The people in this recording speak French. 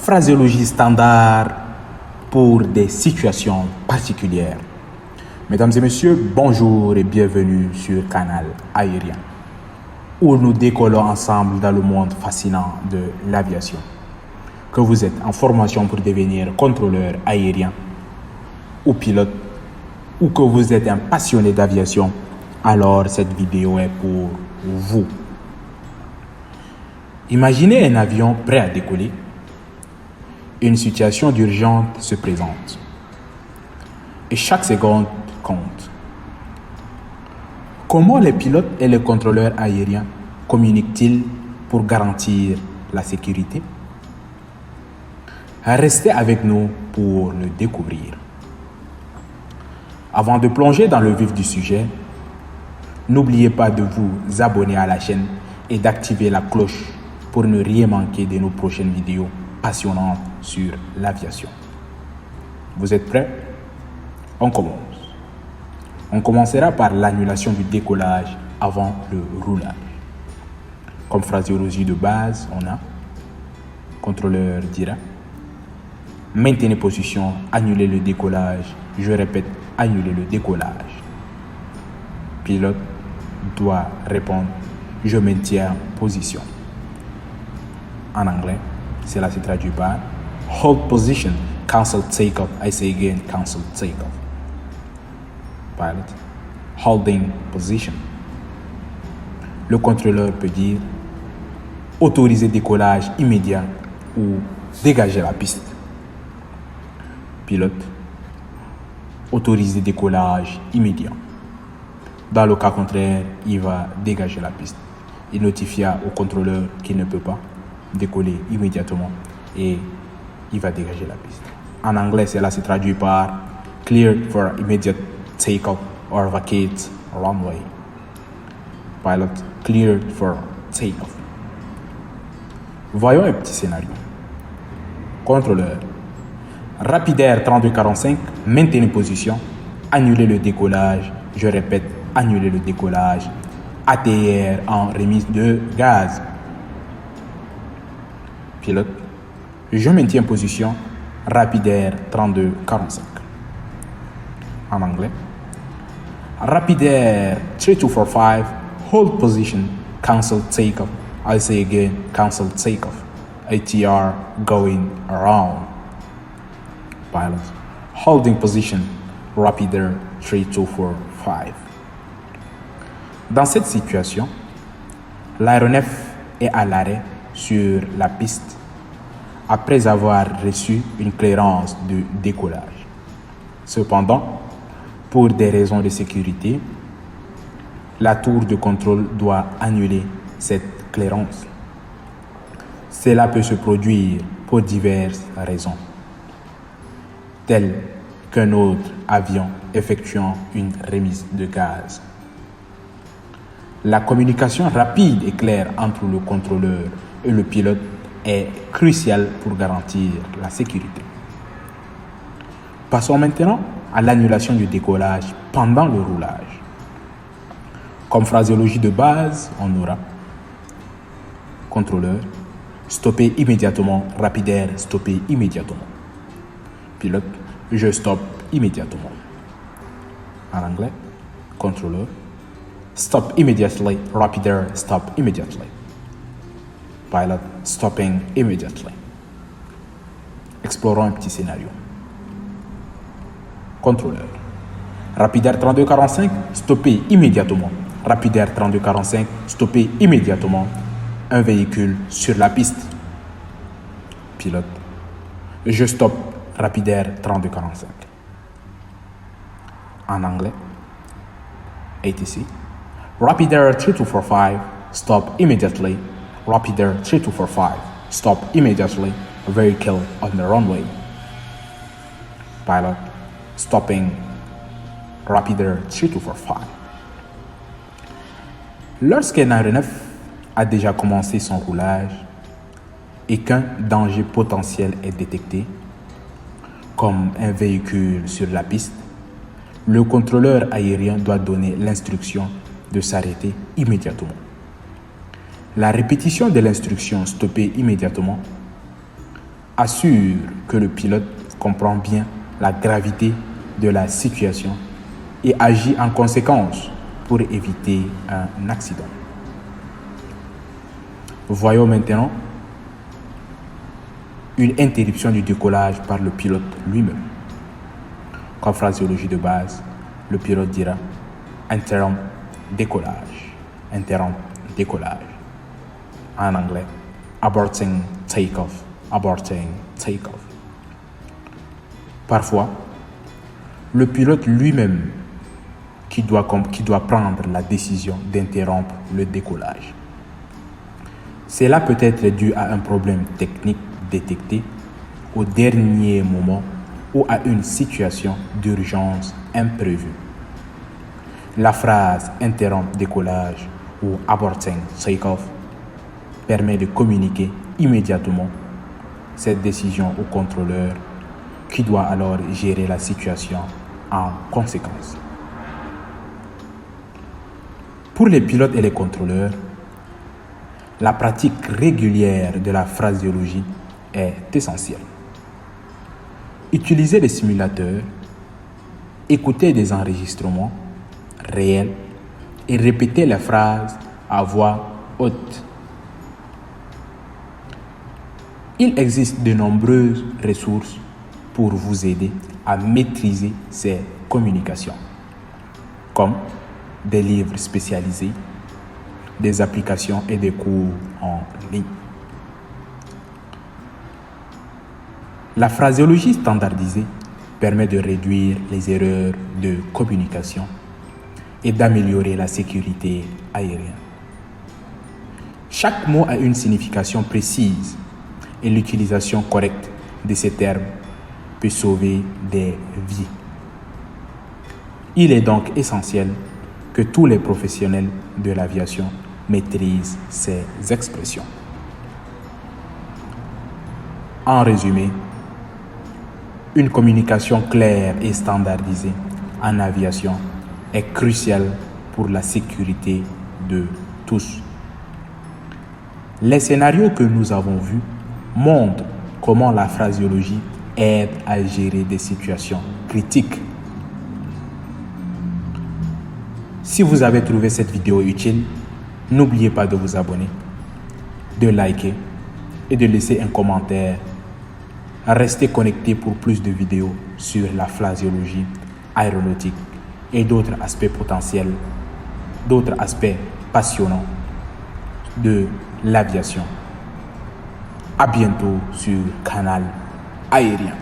phraséologie standard pour des situations particulières. Mesdames et messieurs, bonjour et bienvenue sur Canal Aérien, où nous décollons ensemble dans le monde fascinant de l'aviation. Que vous êtes en formation pour devenir contrôleur aérien ou pilote, ou que vous êtes un passionné d'aviation, alors cette vidéo est pour vous. Imaginez un avion prêt à décoller. Une situation d'urgence se présente. Et chaque seconde compte. Comment les pilotes et les contrôleurs aériens communiquent-ils pour garantir la sécurité? Restez avec nous pour le découvrir. Avant de plonger dans le vif du sujet, n'oubliez pas de vous abonner à la chaîne et d'activer la cloche pour ne rien manquer de nos prochaines vidéos passionnantes sur l'aviation. Vous êtes prêts? On commence. On commencera par l'annulation du décollage avant le roulage. Comme phraséologie de base, on a contrôleur dira maintenez position, annulez le décollage. Je répète, annuler le décollage. Pilote doit répondre je maintiens position. En anglais, cela se traduit par hold position, cancel takeoff. I say again, cancel takeoff. Pilot, holding position. Le contrôleur peut dire autoriser décollage immédiat ou dégager la piste. Pilote, autoriser décollage immédiat. Dans le cas contraire, il va dégager la piste. Il notifia au contrôleur qu'il ne peut pas décoller immédiatement et il va dégager la piste. En anglais, cela se traduit par clear for immediate takeoff or vacate runway. Pilot, cleared for takeoff. Voyons un petit scénario. Contrôleur, Rapidair 3245, maintenez position, annulez le décollage. Je répète, annulez le décollage. ATR en remise de gaz. Pilote, je maintiens position. Rapidair 3245. En anglais, Rapidair 3245, hold position, cancel takeoff. I say again, cancel takeoff. ATR going around. Pilot, holding position, Rapidair 3245. Dans cette situation, l'aéronef est à l'arrêt sur la piste après avoir reçu une clairance de décollage. Cependant, pour des raisons de sécurité, la tour de contrôle doit annuler cette clairance. Cela peut se produire pour diverses raisons, telles qu'un autre avion effectuant une remise de gaz. La communication rapide et claire entre le contrôleur et le pilote est cruciale pour garantir la sécurité. Passons maintenant à l'annulation du décollage pendant le roulage. Comme phraséologie de base, on aura contrôleur, stopper immédiatement, Rapidair, stopper immédiatement. Pilote, je stoppe immédiatement. En anglais, contrôleur, stop immediately, Rapidair, stop immediately. Pilot, stopping immediately. Explorons un petit scénario. Contrôleur, Rapidair 3245, stopper immédiatement. Rapidair 3245, stopper immédiatement. Un véhicule sur la piste. Pilote, je stoppe Rapidair 3245. En anglais, ATC, Rapidair 3245, stop immediately. Rapidair 3245, stop immediately. Vehicle on the runway. Pilot, stopping Rapidair 3245. Lorsqu'un aéronef a déjà commencé son roulage et qu'un danger potentiel est détecté, comme un véhicule sur la piste, le contrôleur aérien doit donner l'instruction de s'arrêter immédiatement. La répétition de l'instruction stopper immédiatement assure que le pilote comprend bien la gravité de la situation et agit en conséquence pour éviter un accident. Voyons maintenant une interruption du décollage par le pilote lui-même. Comme phraséologie de base, le pilote dira interrompt décollage, interrompt décollage. En anglais, aborting takeoff, aborting takeoff. Parfois, le pilote lui-même qui doit prendre la décision d'interrompre le décollage. Cela peut être dû à un problème technique détecté au dernier moment ou à une situation d'urgence imprévue. La phrase interrompre décollage ou aborting takeoff permet de communiquer immédiatement cette décision au contrôleur qui doit alors gérer la situation en conséquence. Pour les pilotes et les contrôleurs, la pratique régulière de la phraséologie est essentielle. Utilisez des simulateurs, écoutez des enregistrements réels et répétez les phrases à voix haute. Il existe de nombreuses ressources pour vous aider à maîtriser ces communications, comme des livres spécialisés, des applications et des cours en ligne. La phraséologie standardisée permet de réduire les erreurs de communication et d'améliorer la sécurité aérienne. Chaque mot a une signification précise et l'utilisation correcte de ces termes peut sauver des vies. Il est donc essentiel que tous les professionnels de l'aviation maîtrisent ces expressions. En résumé, une communication claire et standardisée en aviation est cruciale pour la sécurité de tous. Les scénarios que nous avons vus montrent comment la phraséologie aide à gérer des situations critiques. Si vous avez trouvé cette vidéo utile, n'oubliez pas de vous abonner, de liker et de laisser un commentaire. Restez connectés pour plus de vidéos sur la phraséologie aéronautique et d'autres aspects potentiels, d'autres aspects passionnants de l'aviation. À bientôt sur Canal Aérien.